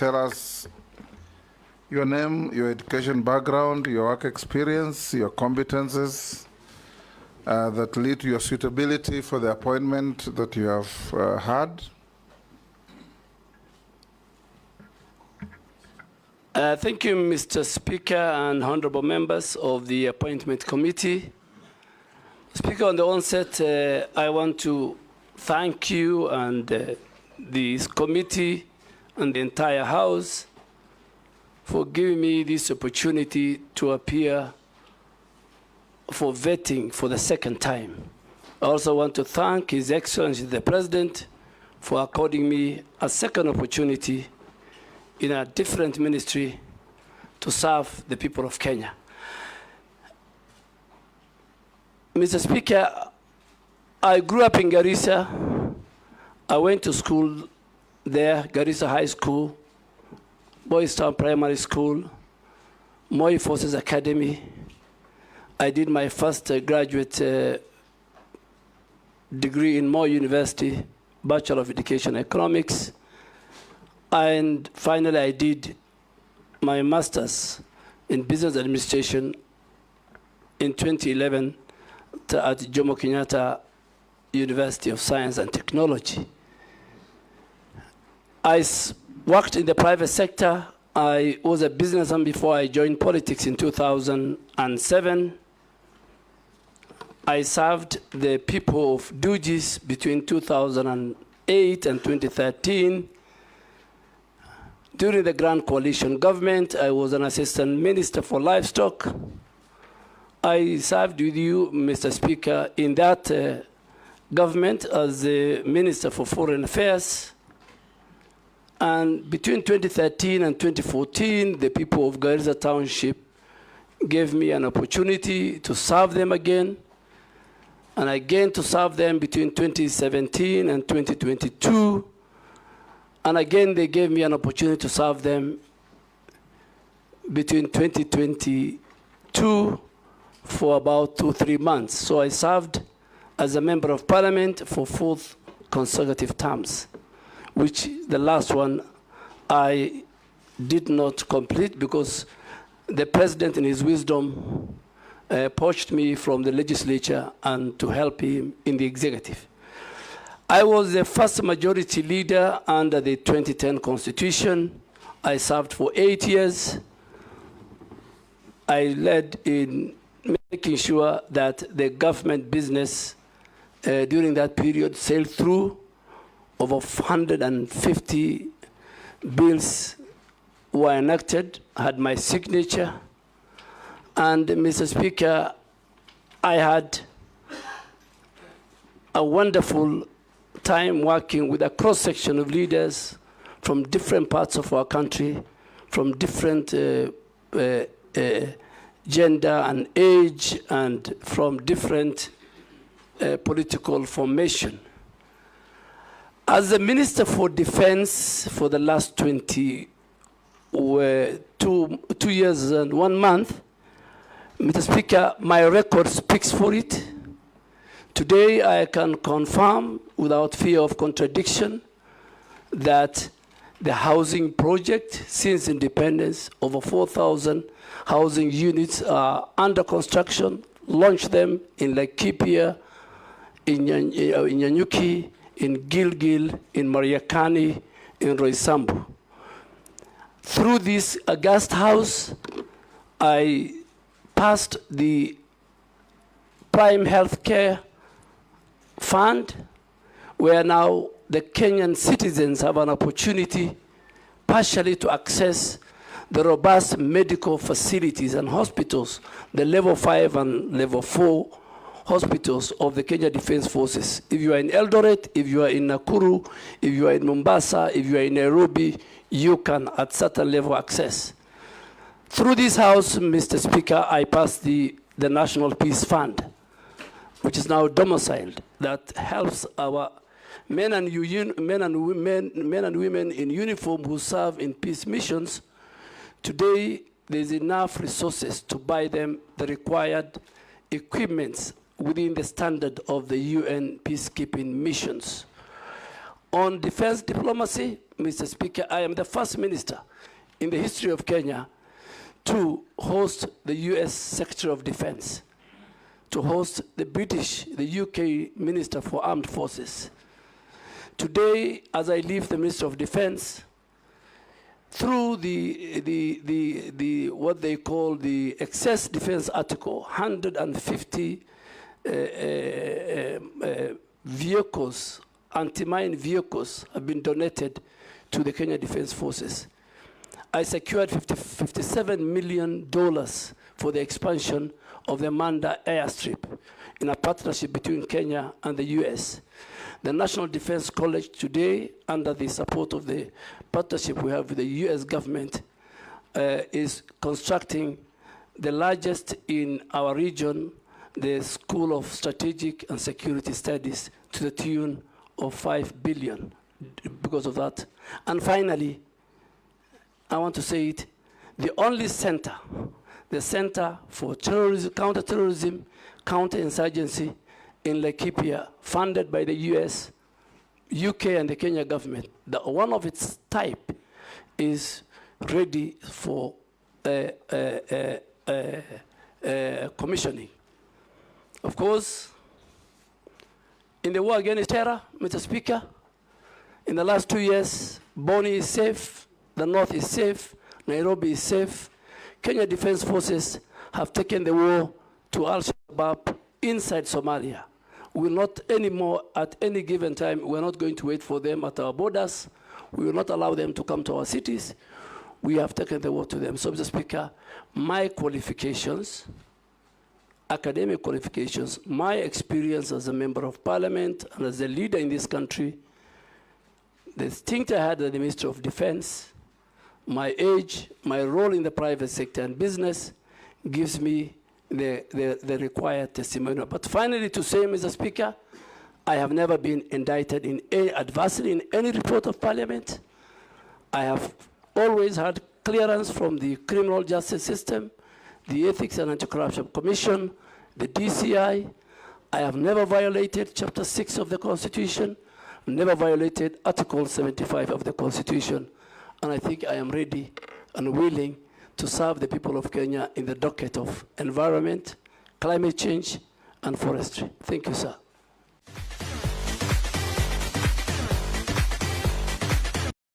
tell us your name, your education background, your work experience, your competences that lead to your suitability for the appointment that you have had. Thank you, Mr. Speaker and honorable members of the Appointment Committee. Speaker, on the onset, I want to thank you and this committee and the entire House for giving me this opportunity to appear for vetting for the second time. I also want to thank His Excellency the President for according me a second opportunity in a different ministry to serve the people of Kenya. Mr. Speaker, I grew up in Garissa. I went to school there, Garissa High School, Boys Town Primary School, Moi Forces Academy. I did my first graduate degree in Moi University, Bachelor of Education Economics. And finally, I did my master's in business administration in 2011 at Jomo Kenyatta University of Science and Technology. I worked in the private sector. I was a businessman before I joined politics in 2007. I served the people of Dugis between 2008 and 2013. During the Grand Coalition government, I was an assistant minister for livestock. I served with you, Mr. Speaker, in that government as the Minister for Foreign Affairs. And between 2013 and 2014, the people of Garissa Township gave me an opportunity to serve them again, and again to serve them between 2017 and 2022. And again, they gave me an opportunity to serve them between 2022 for about 2-3 months. So I served as a member of parliament for 4 consecutive terms, which the last one I did not complete because the president in his wisdom poached me from the legislature and to help him in the executive. I was the first majority leader under the 2010 Constitution. I served for 8 years. I led in making sure that the government business during that period sailed through. Over 150 bills were enacted, had my signature. And Mr. Speaker, I had a wonderful time working with a cross-section of leaders from different parts of our country, from different gender and age, and from different political formation. As the Minister for Defense for the last 2 years and 1 month, Mr. Speaker, my record speaks for it. Today, I can confirm without fear of contradiction that the housing project, since independence, over 4,000 housing units are under construction, launched them in Laikipia, in Nyanyuki, in Gilgil, in Mariakani, in Roysambu. Through this august house, I passed the Prime Healthcare Fund, where now the Kenyan citizens have an opportunity partially to access the robust medical facilities and hospitals, the level 5 and level 4 hospitals of the Kenya Defense Forces. If you are in Eldoret, if you are in Nakuru, if you are in Mombasa, if you are in Nairobi, you can at certain level access. Through this house, Mr. Speaker, I passed the National Peace Fund, which is now domiciled, that helps our men and women in uniform who serve in peace missions. Today, there's enough resources to buy them the required equipments within the standard of the UN peacekeeping missions. On defense diplomacy, Mr. Speaker, I am the first minister in the history of Kenya to host the US Secretary of Defense, to host the British, the UK Minister for Armed Forces. Today, as I leave the Minister of Defense, through the what they call the excess defense article, 150 vehicles, anti-mine vehicles have been donated to the Kenya Defense Forces. I secured $57 million for the expansion of the Manda airstrip in a partnership between Kenya and the US. The National Defense College today, under the support of the partnership we have with the US government, is constructing the largest in our region, the School of Strategic and Security Studies, to the tune of $5 billion because of that. And finally, I want to say it, the only center, the Center for Terrorism, Counterterrorism, Counterinsurgency in Laikipia, funded by the US, UK, and the Kenya government. One of its type is ready for commissioning. Of course, in the war against terror, Mr. Speaker, in the last 2 years, Boni is safe, the North is safe, Nairobi is safe. Kenya Defense Forces have taken the war to Al-Shabaab inside Somalia. We will not anymore, at any given time, we're not going to wait for them at our borders. We will not allow them to come to our cities. We have taken the war to them. So, Mr. Speaker, my qualifications, academic qualifications, my experience as a member of parliament and as a leader in this country, the stint I had as the Minister of Defense, my age, my role in the private sector and business gives me the required testimonial. But finally, to say, Mr. Speaker, I have never been indicted in any adversely in any report of parliament. I have always had clearance from the criminal justice system, the Ethics and Anti-Corruption Commission, the DCI. I have never violated Chapter 6 of the Constitution, never violated Article 75 of the Constitution. And I think I am ready and willing to serve the people of Kenya in the docket of environment, climate change, and forestry. Thank you, sir.